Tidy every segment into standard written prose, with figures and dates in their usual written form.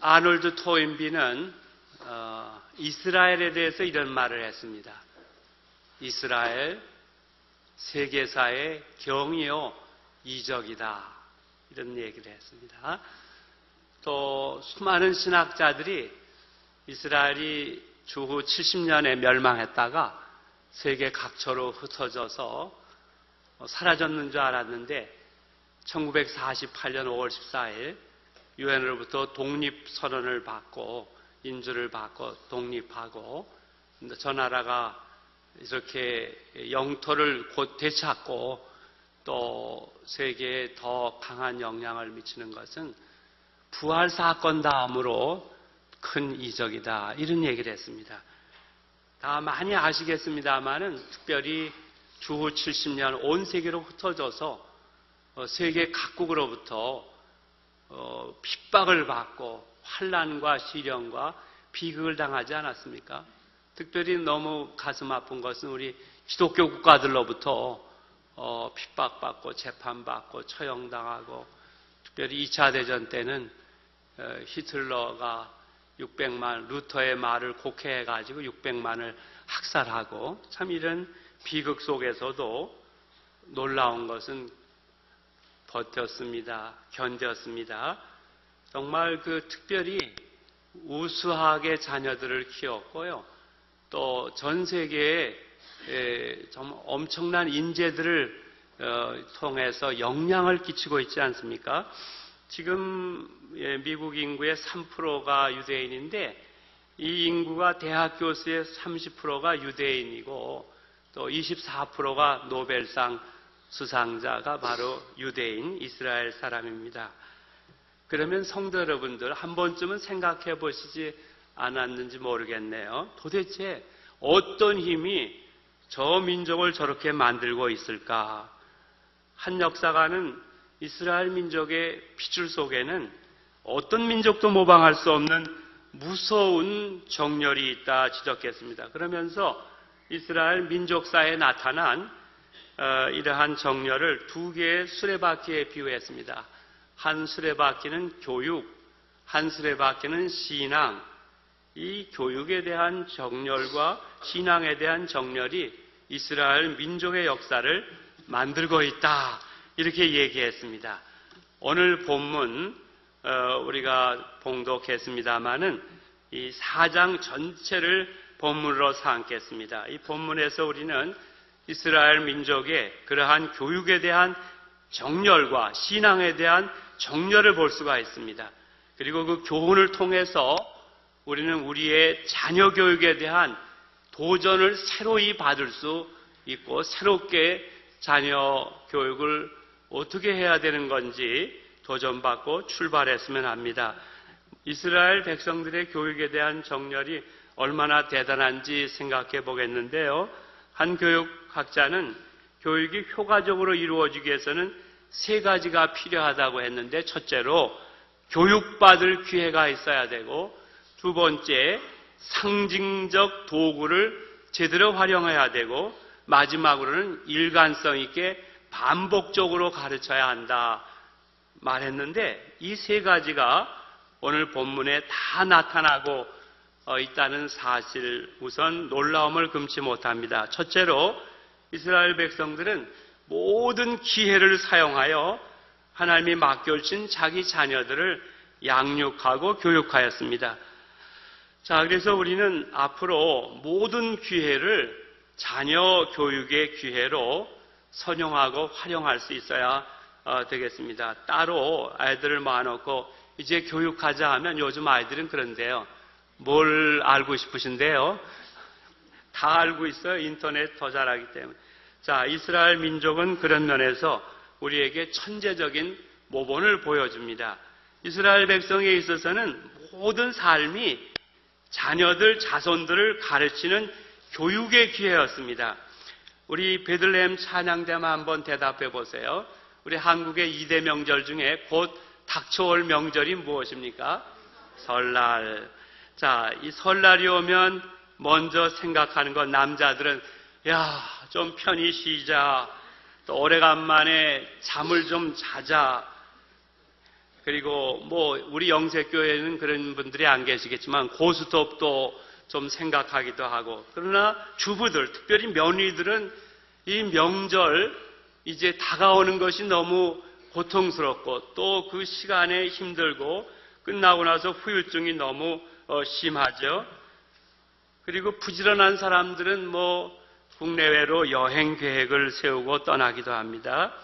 아놀드 토인비는 이스라엘에 대해서 이런 말을 했습니다. 이스라엘 세계사의 경이요 이적이다, 이런 얘기를 했습니다. 또 수많은 신학자들이 이스라엘이 주후 70년에 멸망했다가 세계 각처로 흩어져서 사라졌는 줄 알았는데 1948년 5월 14일 유엔으로부터 독립선언을 받고 인주를 받고 독립하고 저 나라가 이렇게 영토를 곧 되찾고 또 세계에 더 강한 영향을 미치는 것은 부활 사건 다음으로 큰 이적이다, 이런 얘기를 했습니다. 다 많이 아시겠습니다만은 특별히 주후 70년 온 세계로 흩어져서 세계 각국으로부터 핍박을 받고 환난과 시련과 비극을 당하지 않았습니까? 특별히 너무 가슴 아픈 것은 우리 기독교 국가들로부터 핍박받고 재판받고 처형당하고, 특별히 2차 대전 때는 히틀러가 600만, 루터의 말을 곡해해가지고 600만을 학살하고, 참 이런 비극 속에서도 놀라운 것은 버텼습니다. 견뎠습니다. 정말 특별히 우수하게 자녀들을 키웠고요. 또 전 세계에 정말 엄청난 인재들을 통해서 영향을 끼치고 있지 않습니까? 지금 미국 인구의 3%가 유대인인데 이 인구가 대학 교수의 30%가 유대인이고 또 24%가 노벨상 수상자가 바로 유대인, 이스라엘 사람입니다. 그러면 성도 여러분들 한 번쯤은 생각해 보시지 않았는지 모르겠네요. 도대체 어떤 힘이 저 민족을 저렇게 만들고 있을까? 한 역사가는 이스라엘 민족의 핏줄 속에는 어떤 민족도 모방할 수 없는 무서운 정열이 있다 지적했습니다. 그러면서 이스라엘 민족사에 나타난 이러한 정열을 두 개의 수레바퀴에 비유했습니다. 한 수레바퀴는 교육, 한 수레바퀴는 신앙. 이 교육에 대한 정열과 신앙에 대한 정열이 이스라엘 민족의 역사를 만들고 있다, 이렇게 얘기했습니다. 오늘 본문 우리가 봉독했습니다마는 이 4장 전체를 본문으로 삼겠습니다. 이 본문에서 우리는 이스라엘 민족의 그러한 교육에 대한 정열과 신앙에 대한 정열을 볼 수가 있습니다. 그리고 그 교훈을 통해서 우리는 우리의 자녀 교육에 대한 도전을 새로이 받을 수 있고, 새롭게 자녀 교육을 어떻게 해야 되는 건지 도전받고 출발했으면 합니다. 이스라엘 백성들의 교육에 대한 정열이 얼마나 대단한지 생각해 보겠는데요. 한 교육학자는 교육이 효과적으로 이루어지기 위해서는 3가지가 필요하다고 했는데, 첫째로 교육받을 기회가 있어야 되고, 두 번째 상징적 도구를 제대로 활용해야 되고, 마지막으로는 일관성 있게 반복적으로 가르쳐야 한다 말했는데, 이 3가지가 오늘 본문에 다 나타나고 있다는 사실, 우선 놀라움을 금치 못합니다. 첫째로 이스라엘 백성들은 모든 기회를 사용하여 하나님이 맡겨주신 자기 자녀들을 양육하고 교육하였습니다. 자, 그래서 우리는 앞으로 모든 기회를 자녀 교육의 기회로 선용하고 활용할 수 있어야 되겠습니다. 따로 아이들을 모아놓고 이제 교육하자 하면 요즘 아이들은 그런데요. 뭘 알고 싶으신데요? 다 알고 있어요. 인터넷 더 잘하기 때문에. 자, 이스라엘 민족은 그런 면에서 우리에게 천재적인 모본을 보여줍니다. 이스라엘 백성에 있어서는 모든 삶이 자녀들, 자손들을 가르치는 교육의 기회였습니다. 우리 베들레헴 찬양대만 한번 대답해 보세요. 우리 한국의 2대 명절 중에 곧 닥쳐올 명절이 무엇입니까? 설날. 자, 이 설날이 오면 먼저 생각하는 건, 남자들은 좀 편히 쉬자, 또 오래간만에 잠을 좀 자자. 그리고 뭐 우리 영색교회는 그런 분들이 안 계시겠지만 고스톱도 좀 생각하기도 하고, 그러나 주부들, 특별히 며느리들은 이 명절 이제 다가오는 것이 너무 고통스럽고 또 그 시간에 힘들고 끝나고 나서 후유증이 너무 심하죠. 그리고 부지런한 사람들은 뭐 국내외로 여행 계획을 세우고 떠나기도 합니다.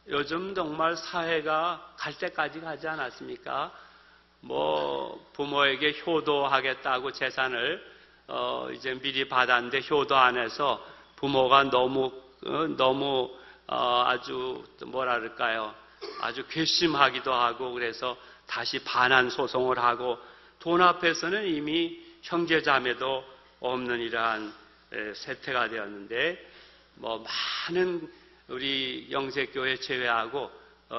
요즘 정말 사회가 갈 때까지 가지 않았습니까? 뭐 부모에게 효도하겠다고 재산을 이제 미리 받았는데 효도 안 해서 부모가 너무 아주 뭐라 그럴까요? 아주 괘씸하기도 하고, 그래서 다시 반환 소송을 하고, 돈 앞에서는 이미 형제자매도 없는 이러한 세태가 되었는데, 뭐 많은 우리 영색교회 제외하고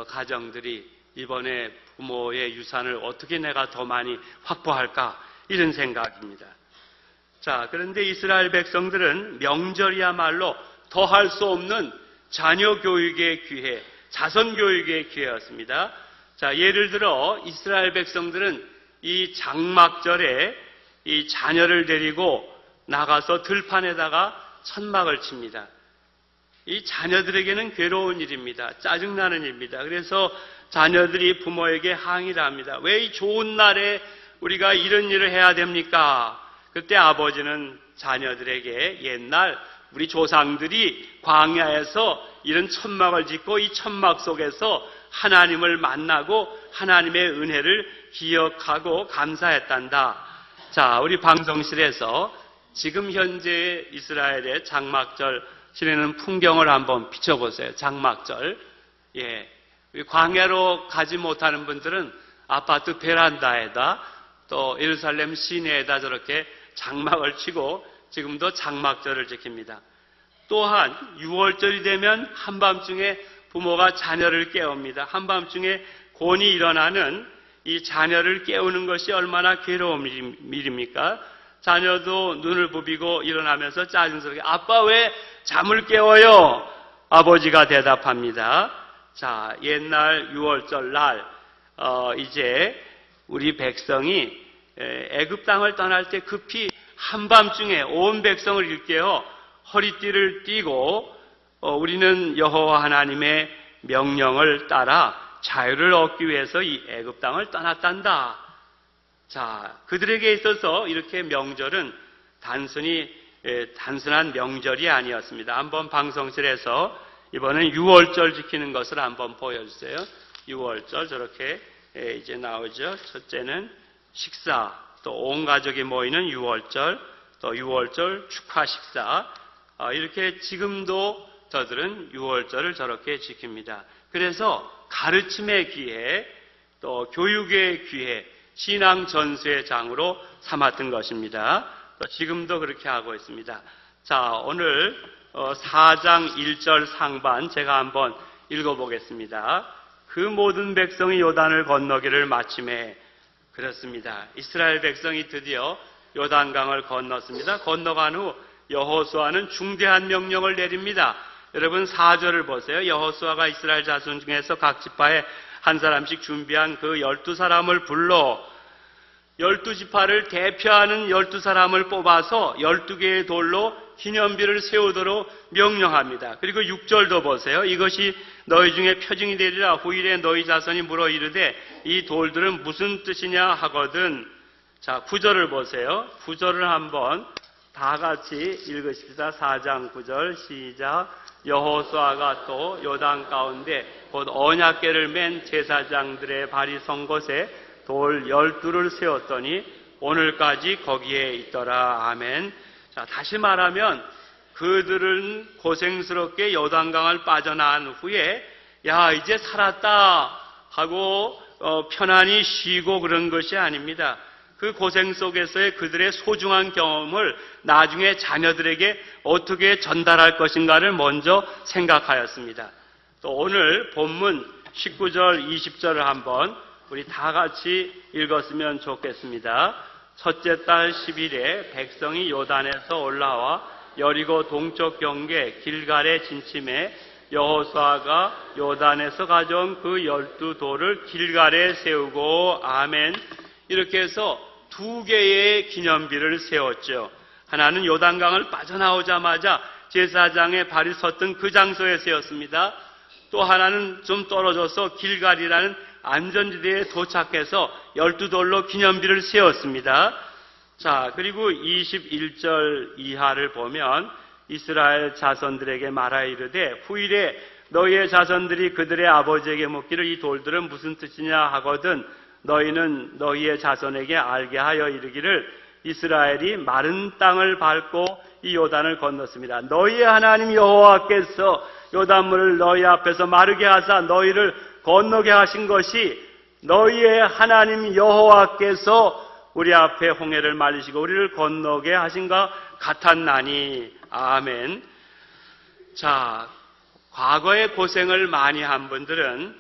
가정들이 이번에 부모의 유산을 어떻게 내가 더 많이 확보할까, 이런 생각입니다. 자, 그런데 이스라엘 백성들은 명절이야말로 더할 수 없는 자녀 교육의 기회, 자손 교육의 기회였습니다. 자, 예를 들어 이스라엘 백성들은 이 장막절에 이 자녀를 데리고 나가서 들판에다가 천막을 칩니다. 이 자녀들에게는 괴로운 일입니다. 짜증나는 일입니다. 그래서 자녀들이 부모에게 항의를 합니다. 왜 이 좋은 날에 우리가 이런 일을 해야 됩니까? 그때 아버지는 자녀들에게 옛날 우리 조상들이 광야에서 이런 천막을 짓고 이 천막 속에서 하나님을 만나고 하나님의 은혜를 기억하고 감사했단다. 자, 우리 방송실에서 지금 현재 이스라엘의 장막절 지내는 풍경을 한번 비춰보세요. 장막절. 예. 광야로 가지 못하는 분들은 아파트 베란다에다 또 예루살렘 시내에다 저렇게 장막을 치고 지금도 장막절을 지킵니다. 또한 6월절이 되면 한밤중에 부모가 자녀를 깨웁니다. 한밤중에 곤이 일어나는 이 자녀를 깨우는 것이 얼마나 괴로운 일입니까? 자녀도 눈을 부비고 일어나면서 짜증스럽게 아빠 왜 잠을 깨워요? 아버지가 대답합니다. 자, 옛날 6월절 날 이제 우리 백성이 애굽 땅을 떠날 때 급히 한밤중에 온 백성을 일깨워 허리띠를 띠고 우리는 여호와 하나님의 명령을 따라 자유를 얻기 위해서 이 애굽 땅을 떠났단다. 자, 그들에게 있어서 이렇게 명절은 단순한 명절이 아니었습니다. 한번 방송실에서 이번엔 6월절 지키는 것을 한번 보여주세요. 6월절 저렇게 이제 나오죠. 첫째는 식사, 또 온 가족이 모이는 6월절, 또 6월절 축하 식사. 이렇게 지금도 저들은 6월절을 저렇게 지킵니다. 그래서 가르침의 기회, 또 교육의 기회, 신앙 전수의 장으로 삼았던 것입니다. 또 지금도 그렇게 하고 있습니다. 자, 오늘 4장 1절 상반 제가 한번 읽어보겠습니다. 그 모든 백성이 요단을 건너기를 마침에, 그렇습니다. 이스라엘 백성이 드디어 요단강을 건넜습니다. 건너간 후 여호수아는 중대한 명령을 내립니다. 여러분 4절을 보세요. 여호수아가 이스라엘 자손 중에서 각 지파에 한 사람씩 준비한 그 12사람을 불러 12지파를 대표하는 12사람을 뽑아서 12개의 돌로 기념비를 세우도록 명령합니다. 그리고 6절도 보세요. 이것이 너희 중에 표징이 되리라. 후일에 너희 자손이 물어 이르되 이 돌들은 무슨 뜻이냐 하거든. 자, 9절을 보세요. 9절을 한번 다 같이 읽으십시다. 4장 9절 시작. 여호수아가 또 요단 가운데 곧 언약궤를 맨 제사장들의 발이 선 곳에 돌 12를 세웠더니 오늘까지 거기에 있더라. 아멘. 자, 다시 말하면 그들은 고생스럽게 요단강을 빠져나간 후에 야 이제 살았다 하고 편안히 쉬고 그런 것이 아닙니다. 그 고생 속에서의 그들의 소중한 경험을 나중에 자녀들에게 어떻게 전달할 것인가를 먼저 생각하였습니다. 또 오늘 본문 19절 20절을 한번 우리 다 같이 읽었으면 좋겠습니다. 첫째 달 10일에 백성이 요단에서 올라와 여리고 동쪽 경계 길갈에 진침해 여호수아가 요단에서 가져온 그 12돌을 길갈에 세우고 아멘. 이렇게 해서 두 개의 기념비를 세웠죠. 하나는 요단강을 빠져나오자마자 제사장의 발이 섰던 그 장소에 세웠습니다. 또 하나는 좀 떨어져서 길갈이라는 안전지대에 도착해서 12돌로 기념비를 세웠습니다. 자, 그리고 21절 이하를 보면 이스라엘 자손들에게 말하 이르되 후일에 너희의 자손들이 그들의 아버지에게 묻기를 이 돌들은 무슨 뜻이냐 하거든 너희는 너희의 자손에게 알게 하여 이르기를 이스라엘이 마른 땅을 밟고 이 요단을 건넜습니다. 너희의 하나님 여호와께서 요단물을 너희 앞에서 마르게 하사 너희를 건너게 하신 것이 너희의 하나님 여호와께서 우리 앞에 홍해를 말리시고 우리를 건너게 하신가 같았나니 아멘. 자, 과거에 고생을 많이 한 분들은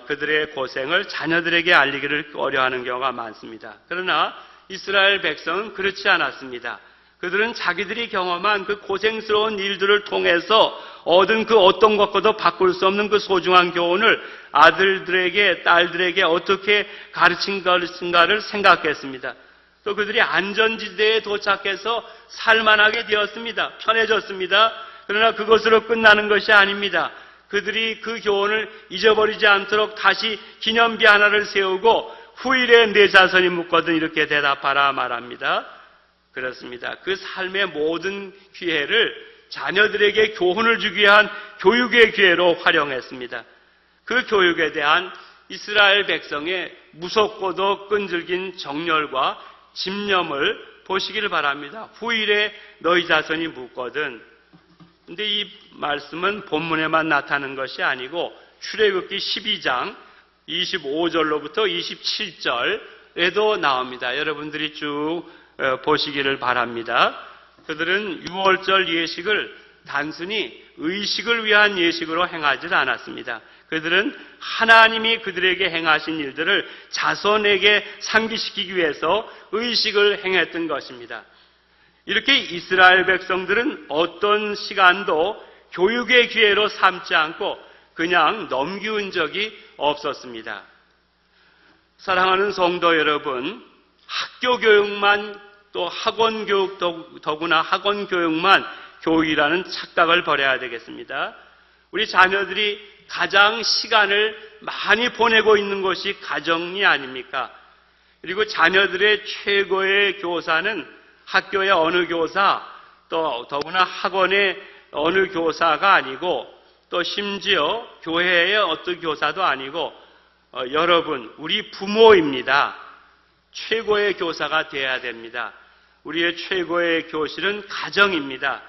그들의 고생을 자녀들에게 알리기를 꺼려하는 경우가 많습니다. 그러나 이스라엘 백성은 그렇지 않았습니다. 그들은 자기들이 경험한 그 고생스러운 일들을 통해서 얻은 그 어떤 것과도 바꿀 수 없는 그 소중한 교훈을 아들들에게 딸들에게 어떻게 가르친 것인가를 생각했습니다. 또 그들이 안전지대에 도착해서 살만하게 되었습니다. 편해졌습니다. 그러나 그것으로 끝나는 것이 아닙니다. 그들이 그 교훈을 잊어버리지 않도록 다시 기념비 하나를 세우고 후일에 내 자손이 묻거든 이렇게 대답하라 말합니다. 그렇습니다. 그 삶의 모든 기회를 자녀들에게 교훈을 주기 위한 교육의 기회로 활용했습니다. 그 교육에 대한 이스라엘 백성의 무섭고도 끈질긴 정열과 집념을 보시기를 바랍니다. 후일에 너희 자손이 묻거든. 근데 이 말씀은 본문에만 나타나는 것이 아니고 출애굽기 12장 25절로부터 27절에도 나옵니다. 여러분들이 쭉 보시기를 바랍니다. 그들은 유월절 예식을 단순히 의식을 위한 예식으로 행하지 않았습니다. 그들은 하나님이 그들에게 행하신 일들을 자손에게 상기시키기 위해서 의식을 행했던 것입니다. 이렇게 이스라엘 백성들은 어떤 시간도 교육의 기회로 삼지 않고 그냥 넘기운 적이 없었습니다. 사랑하는 성도 여러분, 학교 교육만 또 학원 교육 더구나 학원 교육만 교육이라는 착각을 버려야 되겠습니다. 우리 자녀들이 가장 시간을 많이 보내고 있는 것이 가정이 아닙니까? 그리고 자녀들의 최고의 교사는 학교의 어느 교사, 또 더구나 학원의 어느 교사가 아니고 또 심지어 교회의 어떤 교사도 아니고 여러분, 우리 부모입니다. 최고의 교사가 되어야 됩니다. 우리의 최고의 교실은 가정입니다.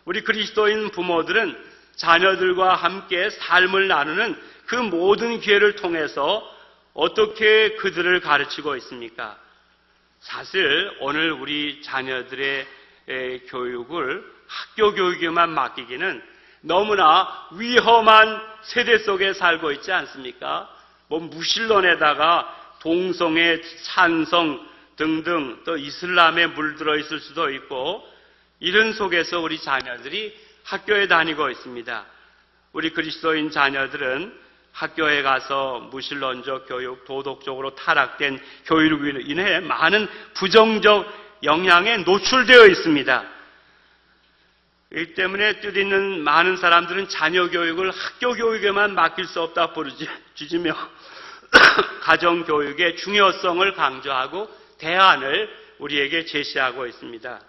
우리 그리스도인 부모들은 자녀들과 함께 삶을 나누는 그 모든 기회를 통해서 어떻게 그들을 가르치고 있습니까? 사실 오늘 우리 자녀들의 교육을 학교 교육에만 맡기기는 너무나 위험한 세대 속에 살고 있지 않습니까? 무신론에다가 동성애, 찬성 등등 또 이슬람에 물들어 있을 수도 있고 이런 속에서 우리 자녀들이 학교에 다니고 있습니다. 우리 그리스도인 자녀들은 학교에 가서 무신론적 교육, 도덕적으로 타락된 교육으로 인해 많은 부정적 영향에 노출되어 있습니다. 이 때문에 뜻있는 많은 사람들은 자녀 교육을 학교 교육에만 맡길 수 없다 부르짖으며 가정교육의 중요성을 강조하고 대안을 우리에게 제시하고 있습니다.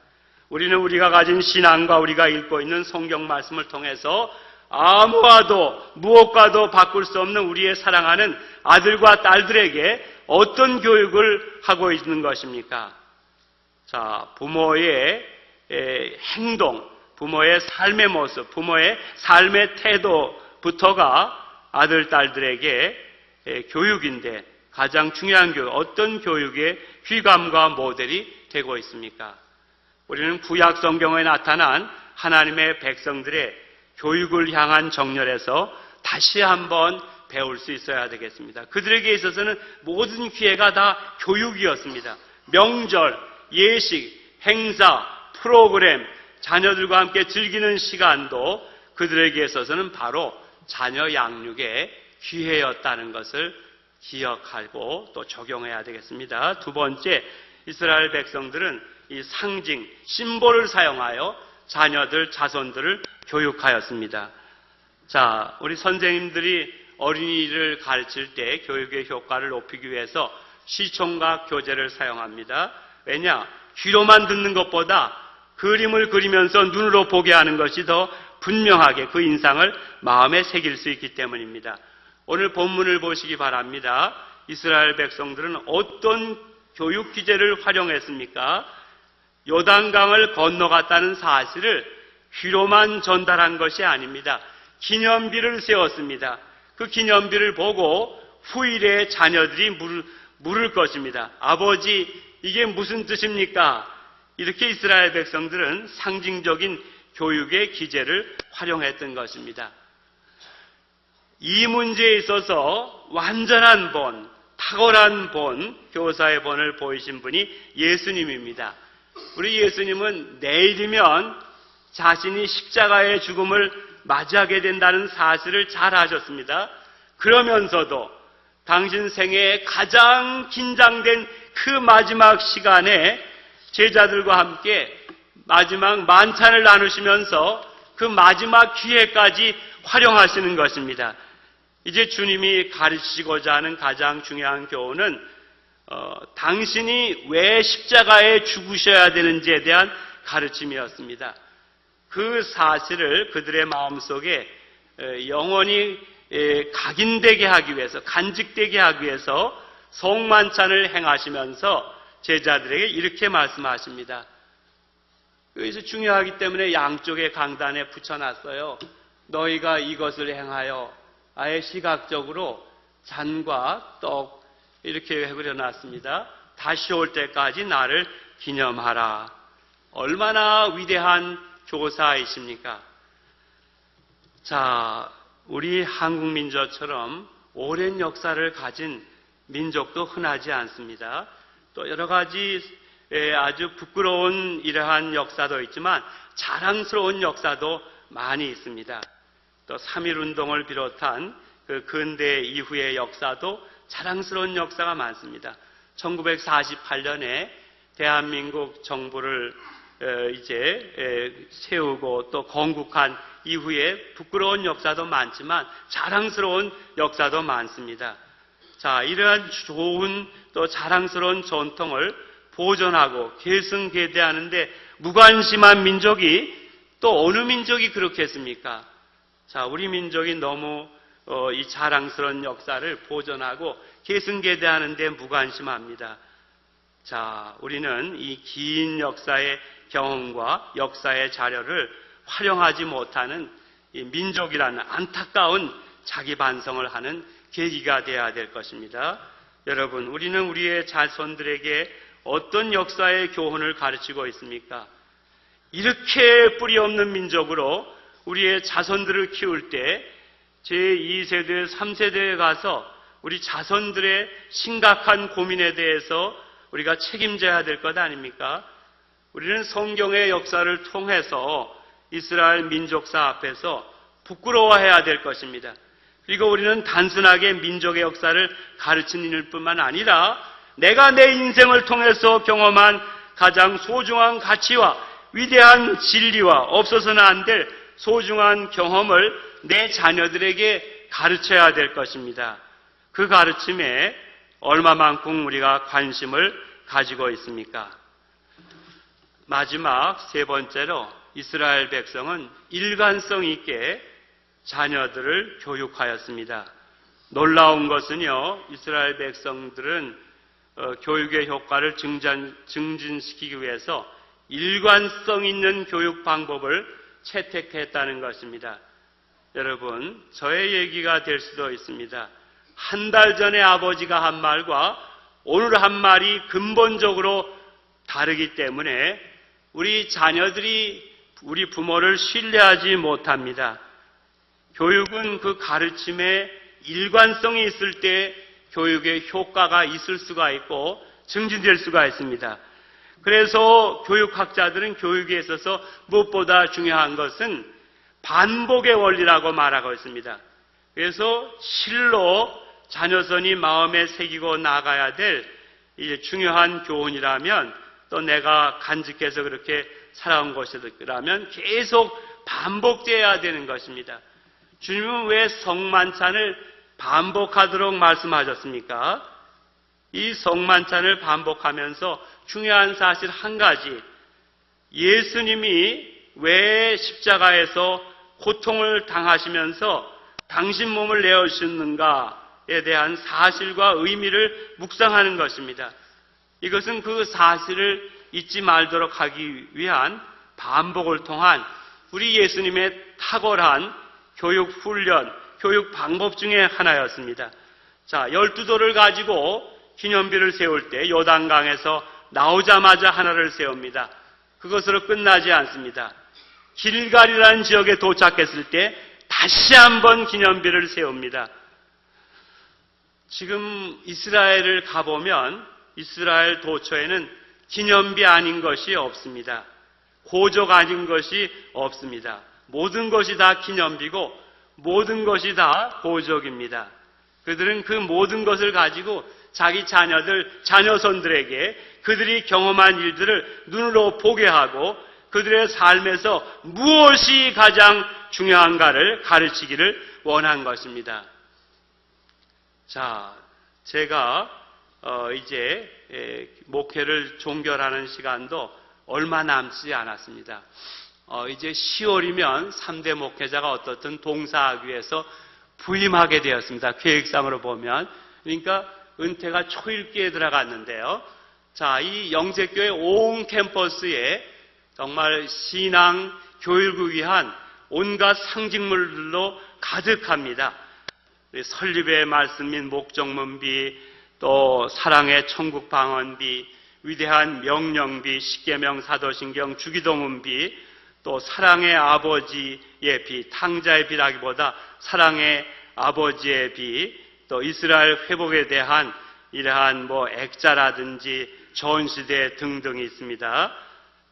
우리는 우리가 가진 신앙과 우리가 읽고 있는 성경 말씀을 통해서 아무와도 무엇과도 바꿀 수 없는 우리의 사랑하는 아들과 딸들에게 어떤 교육을 하고 있는 것입니까? 자, 부모의 행동, 부모의 삶의 모습, 부모의 삶의 태도부터가 아들, 딸들에게 교육인데 가장 중요한 교육, 어떤 교육의 귀감과 모델이 되고 있습니까? 우리는 구약 성경에 나타난 하나님의 백성들의 교육을 향한 정렬에서 다시 한번 배울 수 있어야 되겠습니다. 그들에게 있어서는 모든 기회가 다 교육이었습니다. 명절, 예식, 행사, 프로그램, 자녀들과 함께 즐기는 시간도 그들에게 있어서는 바로 자녀 양육의 기회였다는 것을 기억하고 또 적용해야 되겠습니다. 두 번째, 이스라엘 백성들은 이 상징, 심볼을 사용하여 자녀들, 자손들을 교육하였습니다. 자, 우리 선생님들이 어린이를 가르칠 때 교육의 효과를 높이기 위해서 시총각 교재를 사용합니다. 왜냐? 귀로만 듣는 것보다 그림을 그리면서 눈으로 보게 하는 것이 더 분명하게 그 인상을 마음에 새길 수 있기 때문입니다. 오늘 본문을 보시기 바랍니다. 이스라엘 백성들은 어떤 교육 기제를 활용했습니까? 요단강을 건너갔다는 사실을 귀로만 전달한 것이 아닙니다. 기념비를 세웠습니다. 그 기념비를 보고 후일에 자녀들이 물을 것입니다. 아버지, 이게 무슨 뜻입니까? 이렇게 이스라엘 백성들은 상징적인 교육의 기제를 활용했던 것입니다. 이 문제에 있어서 완전한 본, 탁월한 본, 교사의 본을 보이신 분이 예수님입니다. 우리 예수님은 내일이면 자신이 십자가의 죽음을 맞이하게 된다는 사실을 잘 아셨습니다. 그러면서도 당신 생애에 가장 긴장된 그 마지막 시간에 제자들과 함께 마지막 만찬을 나누시면서 그 마지막 기회까지 활용하시는 것입니다. 이제 주님이 가르치시고자 하는 가장 중요한 교훈은 당신이 왜 십자가에 죽으셔야 되는지에 대한 가르침이었습니다. 그 사실을 그들의 마음속에 영원히 각인되게 하기 위해서, 간직되게 하기 위해서 성만찬을 행하시면서 제자들에게 이렇게 말씀하십니다. 여기서 중요하기 때문에 양쪽의 강단에 붙여놨어요. 너희가 이것을 행하여, 아예 시각적으로 잔과 떡 이렇게 그려놨습니다. 다시 올 때까지 나를 기념하라. 얼마나 위대한 교사이십니까? 자, 우리 한국 민족처럼 오랜 역사를 가진 민족도 흔하지 않습니다. 또 여러 가지 아주 부끄러운 이러한 역사도 있지만 자랑스러운 역사도 많이 있습니다. 또 3.1운동을 비롯한 그 근대 이후의 역사도 자랑스러운 역사가 많습니다. 1948년에 대한민국 정부를 이제 세우고 또 건국한 이후에 부끄러운 역사도 많지만 자랑스러운 역사도 많습니다. 자, 이러한 좋은 또 자랑스러운 전통을 보존하고 계승계대하는데 무관심한 민족이 또 어느 민족이 그렇겠습니까? 자, 우리 민족이 너무 이 자랑스러운 역사를 보존하고 계승계대하는데 무관심합니다. 자, 우리는 이 긴 역사의 경험과 역사의 자료를 활용하지 못하는 이 민족이라는 안타까운 자기 반성을 하는 계기가 되어야 될 것입니다. 여러분, 우리는 우리의 자손들에게 어떤 역사의 교훈을 가르치고 있습니까? 이렇게 뿌리 없는 민족으로 우리의 자손들을 키울 때 제2세대, 3세대에 가서 우리 자손들의 심각한 고민에 대해서 우리가 책임져야 될 것 아닙니까? 우리는 성경의 역사를 통해서 이스라엘 민족사 앞에서 부끄러워해야 될 것입니다. 그리고 우리는 단순하게 민족의 역사를 가르치는 뿐만 아니라 내가 내 인생을 통해서 경험한 가장 소중한 가치와 위대한 진리와 없어서는 안 될 소중한 경험을 내 자녀들에게 가르쳐야 될 것입니다. 그 가르침에 얼마만큼 우리가 관심을 가지고 있습니까? 마지막 세 번째로 이스라엘 백성은 일관성 있게 자녀들을 교육하였습니다. 놀라운 것은요, 이스라엘 백성들은 교육의 효과를 증진시키기 위해서 일관성 있는 교육 방법을 채택했다는 것입니다. 여러분, 저의 얘기가 될 수도 있습니다. 한 달 전에 아버지가 한 말과 오늘 한 말이 근본적으로 다르기 때문에 우리 자녀들이 우리 부모를 신뢰하지 못합니다. 교육은 그 가르침에 일관성이 있을 때 교육의 효과가 있을 수가 있고 증진될 수가 있습니다. 그래서 교육학자들은 교육에 있어서 무엇보다 중요한 것은 반복의 원리라고 말하고 있습니다. 그래서 실로 자녀선이 마음에 새기고 나가야 될 이제 중요한 교훈이라면, 또 내가 간직해서 그렇게 살아온 것이라면 계속 반복되어야 되는 것입니다. 주님은 왜 성만찬을 반복하도록 말씀하셨습니까? 이 성만찬을 반복하면서 중요한 사실 한 가지, 예수님이 왜 십자가에서 고통을 당하시면서 당신 몸을 내어주셨는가에 대한 사실과 의미를 묵상하는 것입니다. 이것은 그 사실을 잊지 말도록 하기 위한 반복을 통한 우리 예수님의 탁월한 교육 훈련, 교육 방법 중에 하나였습니다. 자, 12돌을 가지고 기념비를 세울 때 요단강에서 나오자마자 하나를 세웁니다. 그것으로 끝나지 않습니다. 길갈이라는 지역에 도착했을 때 다시 한번 기념비를 세웁니다. 지금 이스라엘을 가보면 이스라엘 도처에는 기념비 아닌 것이 없습니다. 고적 아닌 것이 없습니다. 모든 것이 다 기념비고 모든 것이 다 고적입니다. 그들은 그 모든 것을 가지고 자기 자녀들, 자녀손들에게 그들이 경험한 일들을 눈으로 보게 하고 그들의 삶에서 무엇이 가장 중요한가를 가르치기를 원한 것입니다. 자, 제가 이제 목회를 종결하는 시간도 얼마 남지 않았습니다. 이제 10월이면 3대 목회자가 어떻든 동사학위에서 부임하게 되었습니다. 계획상으로 보면. 그러니까 은퇴가 초읽기에 들어갔는데요. 자, 이 영재교회 온 캠퍼스에 정말 신앙 교육을 위한 온갖 상징물들로 가득합니다. 설립의 말씀 및 목적문비, 또 사랑의 천국 방언비, 위대한 명령비, 십계명 사도신경 주기도문비, 또 사랑의 아버지의 비, 탕자의 비라기보다 사랑의 아버지의 비, 또 이스라엘 회복에 대한 이러한 액자라든지 전시대 등등이 있습니다.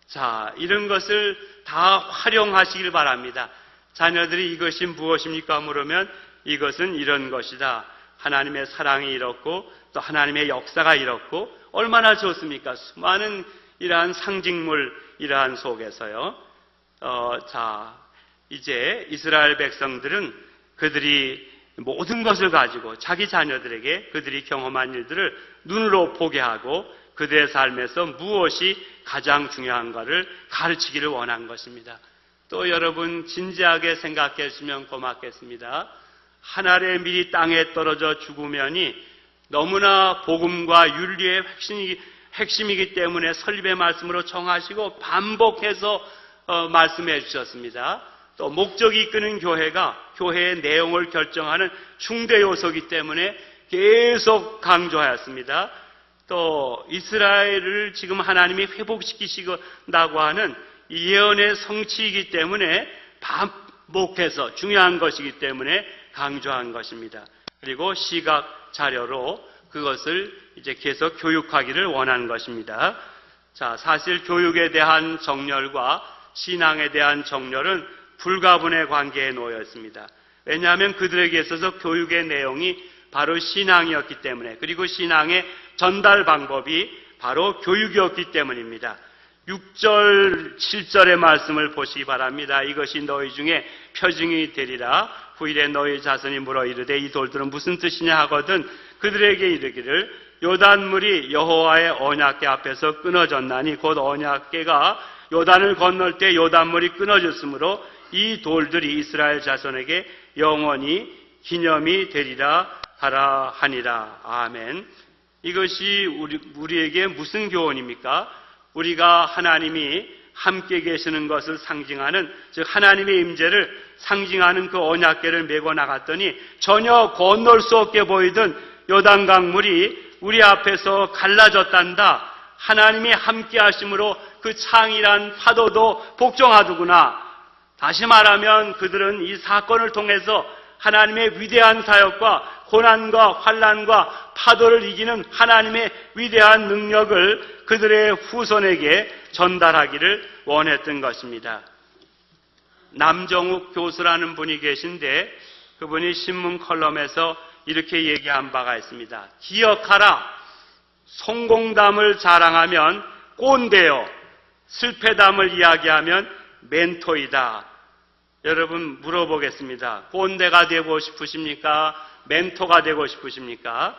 자, 이런 것을 다 활용하시길 바랍니다. 자녀들이 이것이 무엇입니까? 물으면 이것은 이런 것이다. 하나님의 사랑이 이렇고 또 하나님의 역사가 이렇고 얼마나 좋습니까? 수많은 이러한 상징물 이러한 속에서요. 자, 이제 이스라엘 백성들은 그들이 모든 것을 가지고 자기 자녀들에게 그들이 경험한 일들을 눈으로 보게 하고 그들의 삶에서 무엇이 가장 중요한가를 가르치기를 원한 것입니다. 또 여러분 진지하게 생각해 주시면 고맙겠습니다. 한 알의 밀이 땅에 떨어져 죽으면이 너무나 복음과 윤리의 핵심이기 때문에 설립의 말씀으로 정하시고 반복해서 말씀해 주셨습니다. 또 목적이 이끄는 교회가 교회의 내용을 결정하는 중대 요소이기 때문에 계속 강조하였습니다. 또 이스라엘을 지금 하나님이 회복시키시다고 하는 예언의 성취이기 때문에 반복해서 중요한 것이기 때문에 강조한 것입니다. 그리고 시각 자료로 그것을 이제 계속 교육하기를 원하는 것입니다. 자, 사실 교육에 대한 정렬과 신앙에 대한 정렬은 불가분의 관계에 놓여 있습니다. 왜냐하면 그들에게 있어서 교육의 내용이 바로 신앙이었기 때문에, 그리고 신앙의 전달 방법이 바로 교육이었기 때문입니다. 6절, 7절의 말씀을 보시기 바랍니다. 이것이 너희 중에 표징이 되리라. 후일에 너희 자손이 물어 이르되 이 돌들은 무슨 뜻이냐 하거든 그들에게 이르기를 요단물이 여호와의 언약궤 앞에서 끊어졌나니 곧 언약궤가 요단을 건널 때 요단물이 끊어졌으므로 이 돌들이 이스라엘 자손에게 영원히 기념이 되리라 하라 하니라. 아멘. 이것이 우리에게 무슨 교훈입니까? 우리가 하나님이 함께 계시는 것을 상징하는, 즉 하나님의 임재를 상징하는 그 언약궤를 메고 나갔더니 전혀 건널 수 없게 보이던 요단강물이 우리 앞에서 갈라졌단다. 하나님이 함께 하심으로 그 창이란 파도도 복종하더구나. 다시 말하면 그들은 이 사건을 통해서 하나님의 위대한 사역과 고난과 환난과 파도를 이기는 하나님의 위대한 능력을 그들의 후손에게 전달하기를 원했던 것입니다. 남정욱 교수라는 분이 계신데 그분이 신문 컬럼에서 이렇게 얘기한 바가 있습니다. 기억하라. 성공담을 자랑하면 꼰대요. 실패담을 이야기하면 멘토이다. 여러분 물어보겠습니다. 꼰대가 되고 싶으십니까? 멘토가 되고 싶으십니까?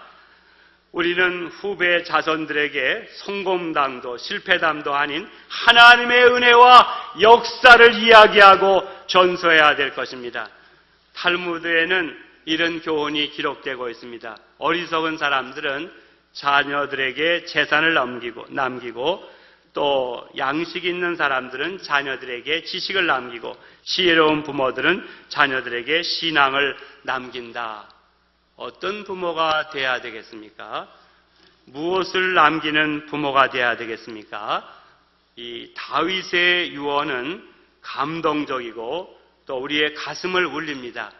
우리는 후배 자손들에게 성공담도 실패담도 아닌 하나님의 은혜와 역사를 이야기하고 전수해야 될 것입니다. 탈무드에는 이런 교훈이 기록되고 있습니다. 어리석은 사람들은 자녀들에게 재산을 남기고 또 양식 있는 사람들은 자녀들에게 지식을 남기고 지혜로운 부모들은 자녀들에게 신앙을 남긴다. 어떤 부모가 돼야 되겠습니까? 무엇을 남기는 부모가 돼야 되겠습니까? 이 다윗의 유언은 감동적이고 또 우리의 가슴을 울립니다.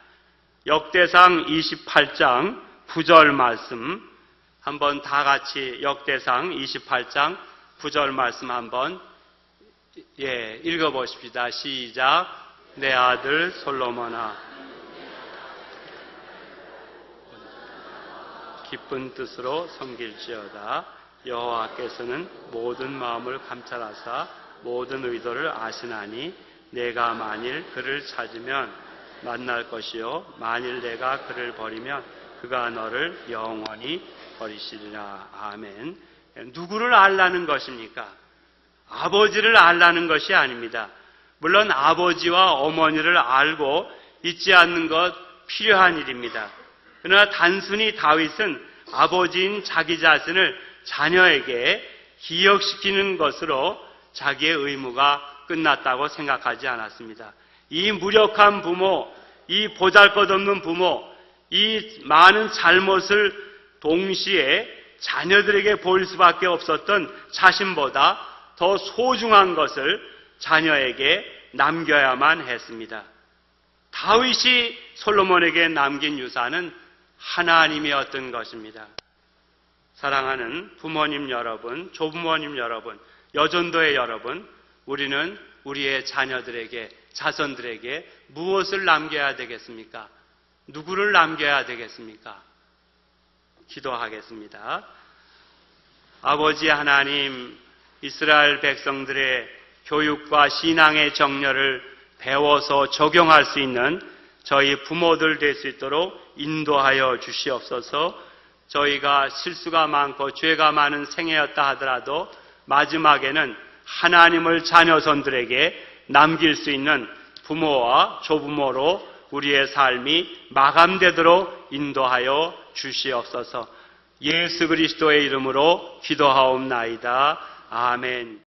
역대상 28장 9절 말씀 한번 다 같이 역대상 28장 9절 말씀 한번 읽어보십시다. 시작. 내 아들 솔로몬아 기쁜 뜻으로 섬길지어다. 여호와께서는 모든 마음을 감찰하사 모든 의도를 아시나니 내가 만일 그를 찾으면 만날 것이요 만일 내가 그를 버리면 그가 너를 영원히 버리시리라. 아멘. 누구를 알라는 것입니까? 아버지를 알라는 것이 아닙니다. 물론 아버지와 어머니를 알고 있지 않는 것 필요한 일입니다. 그러나 단순히 다윗은 아버지인 자기 자신을 자녀에게 기억시키는 것으로 자기의 의무가 끝났다고 생각하지 않았습니다. 이 무력한 부모, 이 보잘것없는 부모, 이 많은 잘못을 동시에 자녀들에게 보일 수밖에 없었던 자신보다 더 소중한 것을 자녀에게 남겨야만 했습니다. 다윗이 솔로몬에게 남긴 유산은 하나님이었던 것입니다. 사랑하는 부모님 여러분, 조부모님 여러분, 여전도의 여러분, 우리는 우리의 자녀들에게, 자손들에게 무엇을 남겨야 되겠습니까? 누구를 남겨야 되겠습니까? 기도하겠습니다. 아버지 하나님, 이스라엘 백성들의 교육과 신앙의 정렬을 배워서 적용할 수 있는 저희 부모들 될 수 있도록 인도하여 주시옵소서. 저희가 실수가 많고 죄가 많은 생애였다 하더라도 마지막에는 하나님을 자녀손들에게 남길 수 있는 부모와 조부모로 우리의 삶이 마감되도록 인도하여 주시옵소서. 예수 그리스도의 이름으로 기도하옵나이다. 아멘.